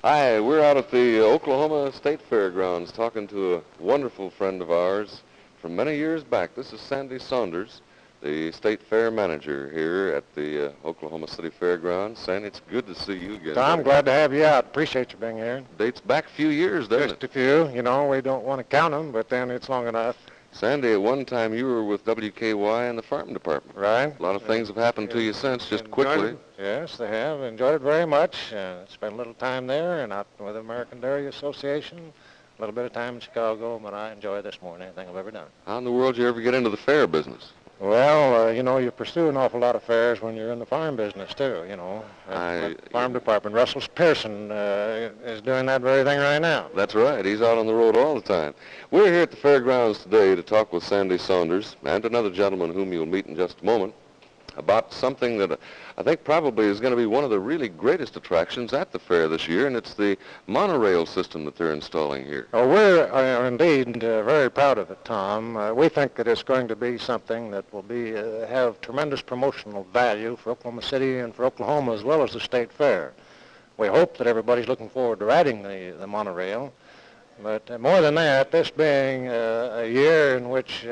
Hi, we're out at the Oklahoma State Fairgrounds talking to a wonderful friend of ours from many years back. This is Sandy Saunders, the State Fair Manager here at the Oklahoma City Fairgrounds. Sandy, it's good to see you again. Tom, glad to have you out. Appreciate you being here. Dates back a few years, doesn't Just a few. You know, we don't want to count them, but then it's long enough. Sandy, at one time you were with WKY in the farm department. Right. A lot of things have happened to you since, just quickly. Yes, they have. Enjoyed it very much. Spent a little time there and out with the American Dairy Association. A little bit of time in Chicago, but I enjoy this more than anything I've ever done. How in the world did you ever get into the fair business? Well, you know, you pursue an awful lot of fairs when you're in the farm business, too, you know. The farm department. Russell Pearson is doing that very thing right now. That's right. He's out on the road all the time. We're here at the fairgrounds today to talk with Sandy Saunders and another gentleman whom you'll meet in just a moment about something that I think probably is going to be one of the really greatest attractions at the fair this year, and it's the monorail system that they're installing here. Oh, we're indeed very proud of it, Tom. We think that it's going to be something that will have tremendous promotional value for Oklahoma City and for Oklahoma as well as the State Fair. We hope that everybody's looking forward to riding the monorail. But more than that, this being a year in which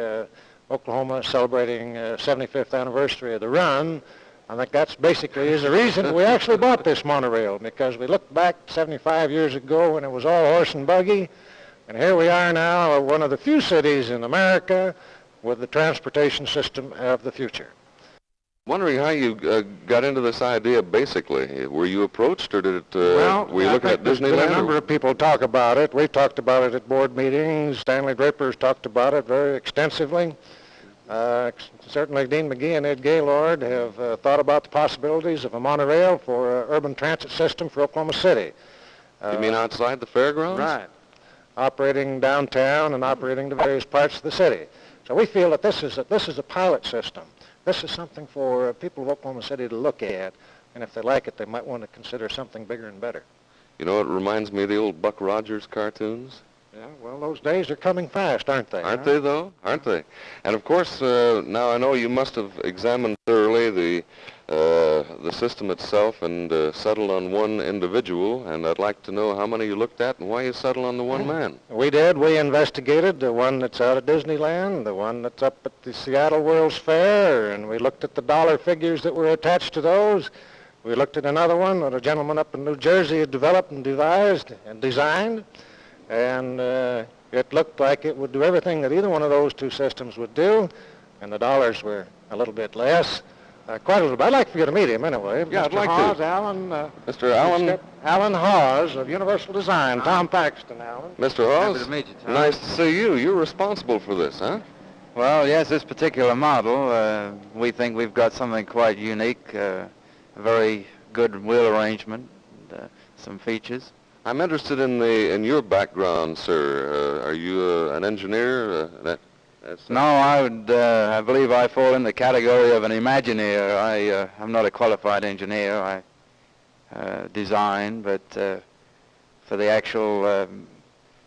Oklahoma is celebrating 75th anniversary of the run, I think that's basically is the reason we actually bought this monorail, because we looked back 75 years ago when it was all horse and buggy, and here we are now, one of the few cities in America with the transportation system of the future. Wondering how you got into this idea, basically. Were you approached, or did it, were you looking at Disneyland? A number of people talk about it. We talked about it at board meetings. Stanley Draper's talked about it very extensively. Certainly Dean McGee and Ed Gaylord have thought about the possibilities of a monorail for an urban transit system for Oklahoma City. You mean outside the fairgrounds? Right. Operating downtown and operating the various parts of the city. So we feel that this is a pilot system. This is something for people of Oklahoma City to look at, and if they like it, they might want to consider something bigger and better. You know, it reminds me of the old Buck Rogers cartoons. Yeah, well, those days are coming fast, aren't they? Aren't they, though? Aren't they? And, of course, now I know you must have examined thoroughly the system itself and settled on one individual, and I'd like to know how many you looked at and why you settled on the one man. We did. We investigated the one that's out at Disneyland, the one that's up at the Seattle World's Fair, and we looked at the dollar figures that were attached to those. We looked at another one that a gentleman up in New Jersey had developed and devised and designed. And it looked like it would do everything that either one of those two systems would do, and the dollars were a little bit less. Quite a little bit. I'd like for you to meet him anyway. Yeah, I'd like Haus, to. Mr. Alan Haus of Universal Design. Tom Paxton, Alan. Mr. Haus, happy to meet you, Tom. Nice to see you. You're responsible for this, huh? Well, yes, this particular model, we think we've got something quite unique, a very good wheel arrangement, some features. I'm interested in your background, sir. Are you an engineer? No, I believe I fall in the category of an Imagineer. I'm not a qualified engineer. I design, but for the actual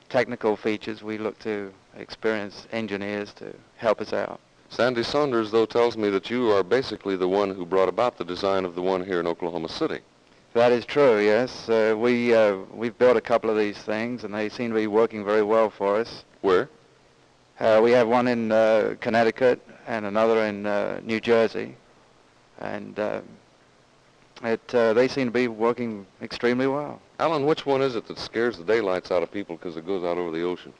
technical features, we look to experienced engineers to help us out. Sandy Saunders, though, tells me that you are basically the one who brought about the design of the one here in Oklahoma City. That is true, yes. We've built a couple of these things, and they seem to be working very well for us. Where? We have one in Connecticut and another in New Jersey, and they seem to be working extremely well. Alan, which one is it that scares the daylights out of people because it goes out over the ocean?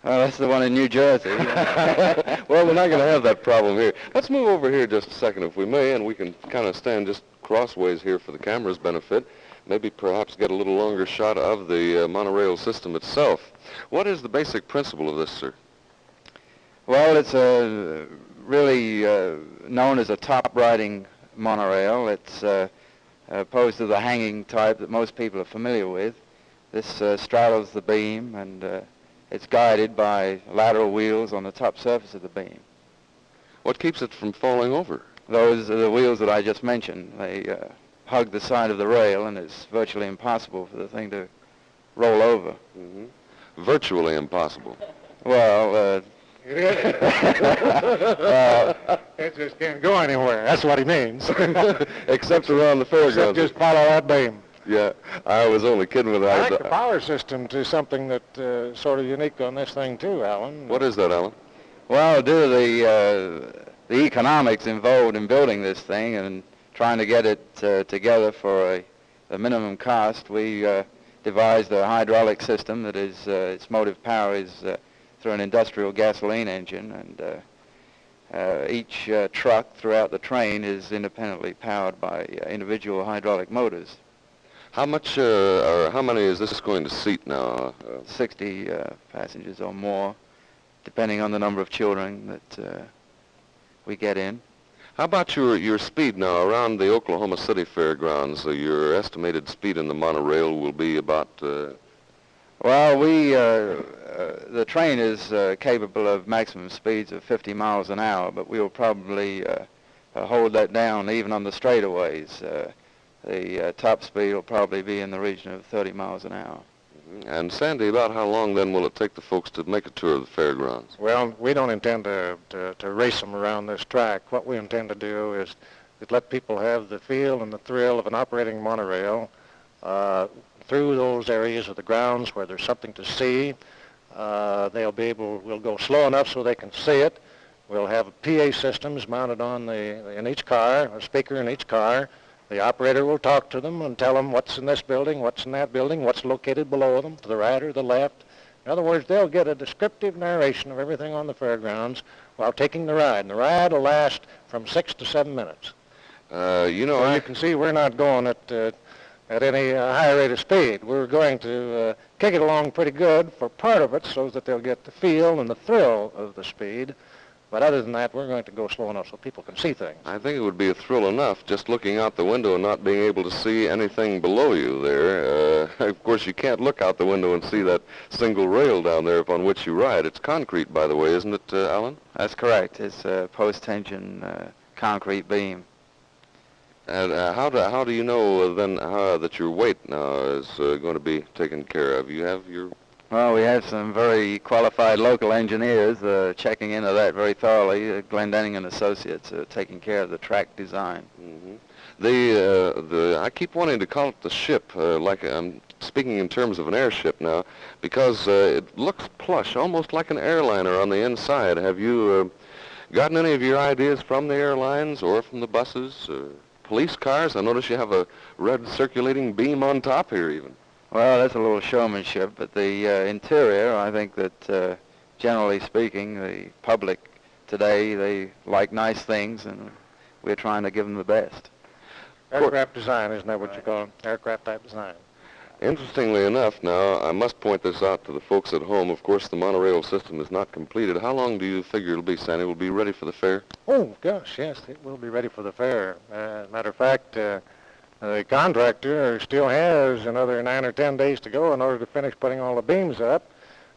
That's the one in New Jersey. Well, we're not going to have that problem here. Let's move over here just a second, if we may, and we can kind of stand just crossways here for the camera's benefit. Maybe perhaps get a little longer shot of the monorail system itself. What is the basic principle of this, sir? Well, it's really known as a top-riding monorail. It's opposed to the hanging type that most people are familiar with. This straddles the beam, and it's guided by lateral wheels on the top surface of the beam. What keeps it from falling over? Those are the wheels that I just mentioned. They hug the side of the rail, and it's virtually impossible for the thing to roll over. Mm-hmm. Virtually impossible. Well, it just can't go anywhere. That's what he means. Except around the fairgrounds. Except just follow that beam. Yeah, I was only kidding with I that. think the power system is something that sort of unique on this thing too, Alan. What is that, Alan? Well, due to the economics involved in building this thing and trying to get it together for a minimum cost, we devised a hydraulic system that is its motive power is through an industrial gasoline engine, and each truck throughout the train is independently powered by individual hydraulic motors. How much or how many is this going to seat now? 60 passengers or more, depending on the number of children that we get in. How about your speed now around the Oklahoma City Fairgrounds? Your estimated speed in the monorail will be about... Well, the train is capable of maximum speeds of 50 miles an hour, but we'll probably hold that down even on the straightaways. The top speed will probably be in the region of 30 miles an hour. And Sandy, about how long then will it take the folks to make a tour of the fairgrounds? Well, we don't intend to race them around this track. What we intend to do is let people have the feel and the thrill of an operating monorail through those areas of the grounds where there's something to see. We'll go slow enough so they can see it. We'll have PA systems mounted on in each car, a speaker in each car. The operator will talk to them and tell them what's in this building, what's in that building, what's located below them, to the right or the left. In other words, they'll get a descriptive narration of everything on the fairgrounds while taking the ride. And the ride will last from 6 to 7 minutes. You know, So you can see we're not going at any high rate of speed. We're going to kick it along pretty good for part of it so that they'll get the feel and the thrill of the speed. But other than that, we're going to go slow enough so people can see things. I think it would be a thrill enough just looking out the window and not being able to see anything below you there. Of course, you can't look out the window and see that single rail down there upon which you ride. It's concrete, by the way, isn't it, Alan? That's correct. It's a post-tension concrete beam. And how do you know then that your weight now is going to be taken care of? You have your... Well, we have some very qualified local engineers checking into that very thoroughly. Glendenning and Associates taking care of the track design. Mm-hmm. I keep wanting to call it the ship, like I'm speaking in terms of an airship now, because it looks plush, almost like an airliner on the inside. Have you gotten any of your ideas from the airlines or from the buses, police cars? I notice you have a red circulating beam on top here even. Well, that's a little showmanship, but the interior, I think that generally speaking, the public today, they like nice things, and we're trying to give them the best. Aircraft design, isn't that what you call it? Aircraft type design. Interestingly enough, now, I must point this out to the folks at home. Of course, the monorail system is not completed. How long do you figure it'll be, Sandy? Will it be ready for the fair? Oh, gosh, yes, it will be ready for the fair. Matter of fact, the contractor still has another 9 or 10 days to go in order to finish putting all the beams up.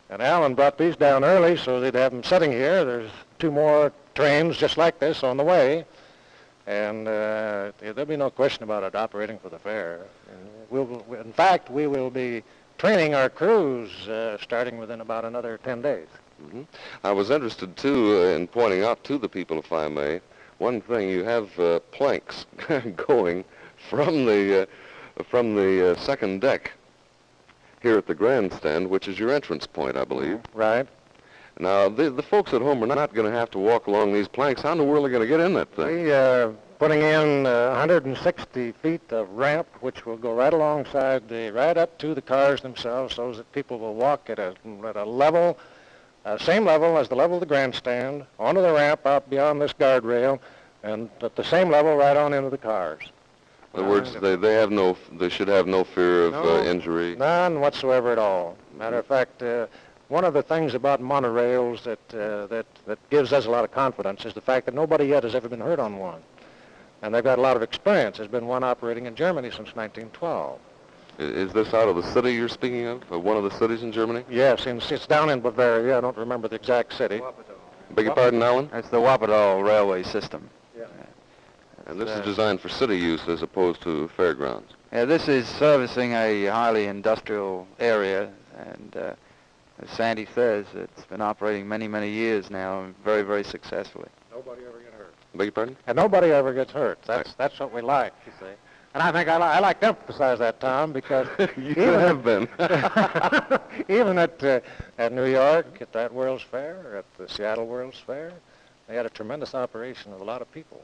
And Alan brought these down early so they'd have them sitting here. There's 2 more trains just like this on the way. And there'll be no question about it operating for the fair. And in fact, we will be training our crews starting within about another 10 days. Mm-hmm. I was interested, too, in pointing out to the people, if I may, one thing. You have planks going from the second deck here at the grandstand, which is your entrance point, I believe. Right. Now, the folks at home are not going to have to walk along these planks. How in the world are they going to get in that thing? We are putting in 160 feet of ramp, which will go right alongside right up to the cars themselves, so that people will walk at a level, same level as the level of the grandstand, onto the ramp out beyond this guardrail, and at the same level right on into the cars. In other words, they should have no fear of injury. None whatsoever at all. Matter of fact, one of the things about monorails that gives us a lot of confidence is the fact that nobody yet has ever been hurt on one. And they've got a lot of experience. There's been one operating in Germany since 1912. Is this out of the city you're speaking of one of the cities in Germany? Yes, it's down in Bavaria. I don't remember the exact city. Beg your pardon, Alan? That's the Wappadal railway system. Yeah. And this is designed for city use as opposed to fairgrounds. Yeah, this is servicing a highly industrial area, and as Sandy says, it's been operating many, many years now, and very, very successfully. Nobody ever gets hurt. Beg your pardon? And nobody ever gets hurt. That's what we like, you see. And I think I like to emphasize that, Tom, because You have been. even at New York, at that World's Fair, or at the Seattle World's Fair, they had a tremendous operation of a lot of people.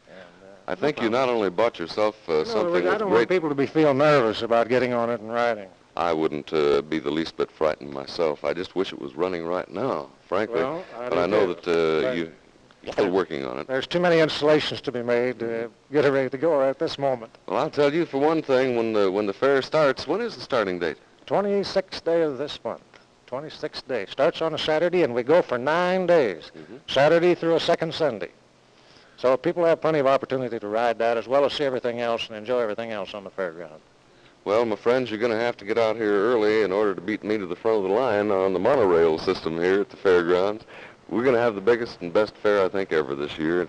And, I think you not only bought yourself something I with don't want great... people to feel nervous about getting on it and riding. I wouldn't be the least bit frightened myself. I just wish it was running right now, frankly. Well, but I know that you're still working on it. There's too many installations to be made to get it ready to go right at this moment. Well, I'll tell you, for one thing, when the fair starts, when is the starting date? 26th day of this month. 26th day. Starts on a Saturday, and we go for 9 days. Saturday through a second Sunday. So people have plenty of opportunity to ride that as well as see everything else and enjoy everything else on the fairground. Well, my friends, you're going to have to get out here early in order to beat me to the front of the line on the monorail system here at the fairgrounds. We're going to have the biggest and best fair, I think, ever this year.